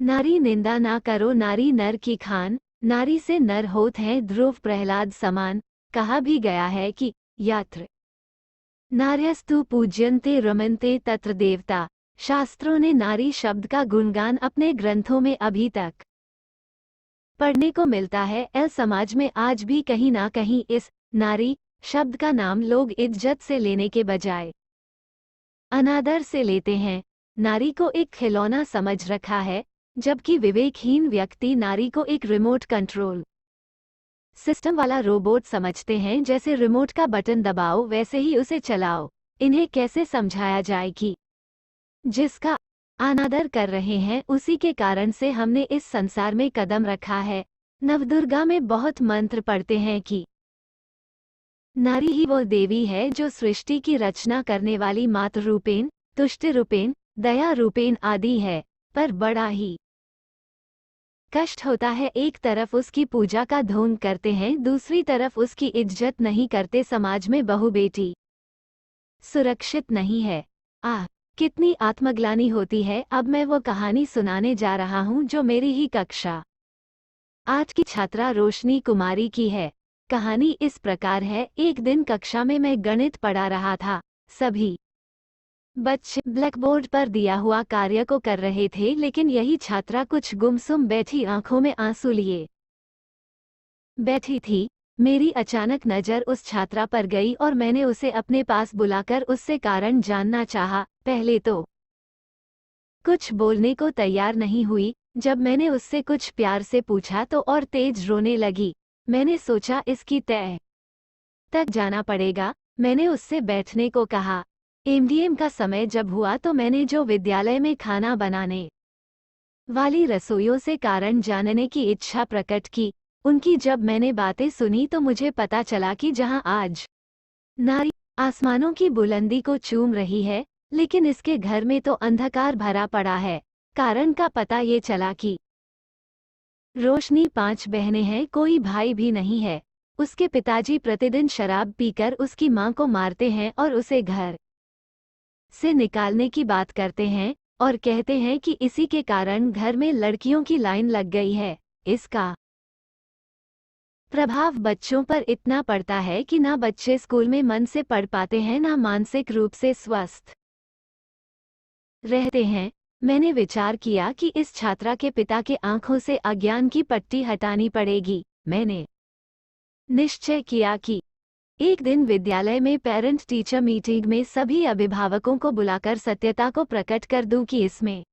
नारी निंदा ना करो, नारी नर की खान, नारी से नर होत हैं ध्रुव प्रहलाद समान। कहा भी गया है कि यात्र नार्यस्तु पूज्यन्ते रमन्ते तत्र देवता। शास्त्रों ने नारी शब्द का गुणगान अपने ग्रंथों में अभी तक पढ़ने को मिलता है। समाज में आज भी कहीं ना कहीं इस नारी शब्द का नाम लोग इज्जत से लेने के बजाय अनादर से लेते हैं। नारी को एक खिलौना समझ रखा है, जबकि विवेकहीन व्यक्ति नारी को एक रिमोट कंट्रोल सिस्टम वाला रोबोट समझते हैं। जैसे रिमोट का बटन दबाओ वैसे ही उसे चलाओ। इन्हें कैसे समझाया जाए कि जिसका अनादर कर रहे हैं उसी के कारण से हमने इस संसार में कदम रखा है। नवदुर्गा में बहुत मंत्र पढ़ते हैं कि नारी ही वो देवी है जो सृष्टि की रचना करने वाली मातृ रूपेण, तुष्टि रूपेण, दया रूपेण आदि है। पर बड़ा ही कष्ट होता है। एक तरफ उसकी पूजा का ढोंग करते हैं, दूसरी तरफ उसकी इज्जत नहीं करते। समाज में बहू बेटी सुरक्षित नहीं है। कितनी आत्मग्लानि होती है। अब मैं वो कहानी सुनाने जा रहा हूँ जो मेरी ही कक्षा 8 की छात्रा रोशनी कुमारी की है। कहानी इस प्रकार है। एक दिन कक्षा में मैं गणित पढ़ा रहा था। सभी बच्चे ब्लैकबोर्ड पर दिया हुआ कार्य को कर रहे थे, लेकिन यही छात्रा कुछ गुमसुम बैठी आंखों में आंसू लिए बैठी थी। मेरी अचानक नज़र उस छात्रा पर गई और मैंने उसे अपने पास बुलाकर उससे कारण जानना चाहा। पहले तो कुछ बोलने को तैयार नहीं हुई। जब मैंने उससे कुछ प्यार से पूछा तो और तेज रोने लगी। मैंने सोचा इसकी तय तक जाना पड़ेगा। मैंने उससे बैठने को कहा। एमडीएम का समय जब हुआ तो मैंने जो विद्यालय में खाना बनाने वाली रसोइयों से कारण जानने की इच्छा प्रकट की। उनकी जब मैंने बातें सुनी तो मुझे पता चला कि जहां आज नारी आसमानों की बुलंदी को चूम रही है, लेकिन इसके घर में तो अंधकार भरा पड़ा है। कारण का पता ये चला कि रोशनी 5 बहनें हैं, कोई भाई भी नहीं है। उसके पिताजी प्रतिदिन शराब पीकर उसकी मां को मारते हैं और उसे घर से निकालने की बात करते हैं और कहते हैं कि इसी के कारण घर में लड़कियों की लाइन लग गई है। इसका प्रभाव बच्चों पर इतना पड़ता है कि ना बच्चे स्कूल में मन से पढ़ पाते हैं, ना मानसिक रूप से स्वस्थ रहते हैं। मैंने विचार किया कि इस छात्रा के पिता के आंखों से अज्ञान की पट्टी हटानी पड़ेगी। मैंने निश्चय किया कि एक दिन विद्यालय में पेरेंट टीचर मीटिंग में सभी अभिभावकों को बुलाकर सत्यता को प्रकट कर दूं कि इसमें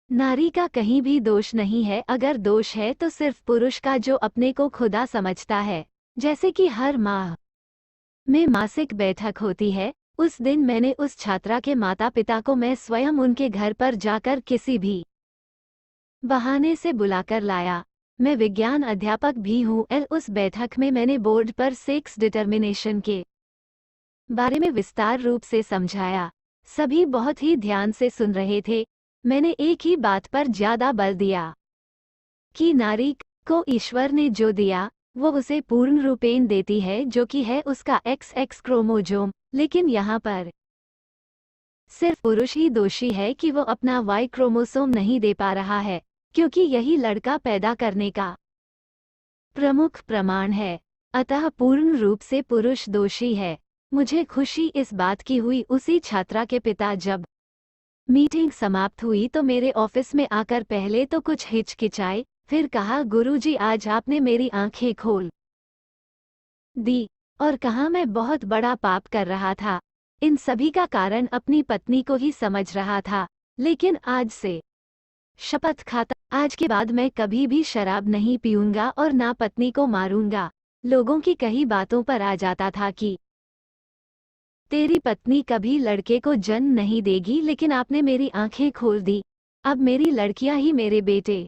नारी का कहीं भी दोष नहीं है। अगर दोष है तो सिर्फ पुरुष का, जो अपने को खुदा समझता है। जैसे कि हर माह में मासिक बैठक होती है, उस दिन मैंने उस छात्रा के माता पिता को मैं स्वयं उनके घर पर जाकर किसी भी बहाने से बुलाकर लाया। मैं विज्ञान अध्यापक भी हूँ। उस बैठक में मैंने बोर्ड पर सेक्स डिटर्मिनेशन के बारे में विस्तार रूप से समझाया। सभी बहुत ही ध्यान से सुन रहे थे। मैंने एक ही बात पर ज्यादा बल दिया कि नारी को ईश्वर ने जो दिया वो उसे पूर्ण रूपेण देती है, जो कि है उसका XX क्रोमोजोम। लेकिन यहाँ पर सिर्फ पुरुष ही दोषी है कि वो अपना Y क्रोमोसोम नहीं दे पा रहा है, क्योंकि यही लड़का पैदा करने का प्रमुख प्रमाण है। अतः पूर्ण रूप से पुरुष दोषी है। मुझे खुशी इस बात की हुई। उसी छात्रा के पिता जब मीटिंग समाप्त हुई तो मेरे ऑफिस में आकर पहले तो कुछ हिचकिचाए, फिर कहा, गुरुजी आज आपने मेरी आंखें खोल दी। और कहा मैं बहुत बड़ा पाप कर रहा था। इन सभी का कारण अपनी पत्नी को ही समझ रहा था। लेकिन आज से शपथ खाता, आज के बाद मैं कभी भी शराब नहीं पीऊंगा और ना पत्नी को मारूंगा। लोगों की कई बातों पर आ जाता था कि तेरी पत्नी कभी लड़के को जन्म नहीं देगी, लेकिन आपने मेरी आंखें खोल दी। अब मेरी लड़कियां ही मेरे बेटे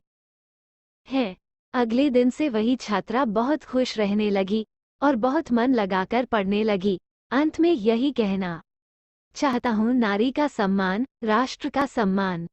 हैं। अगले दिन से वही छात्रा बहुत खुश रहने लगी और बहुत मन लगाकर पढ़ने लगी। अंत में यही कहना चाहता हूँ, नारी का सम्मान राष्ट्र का सम्मान।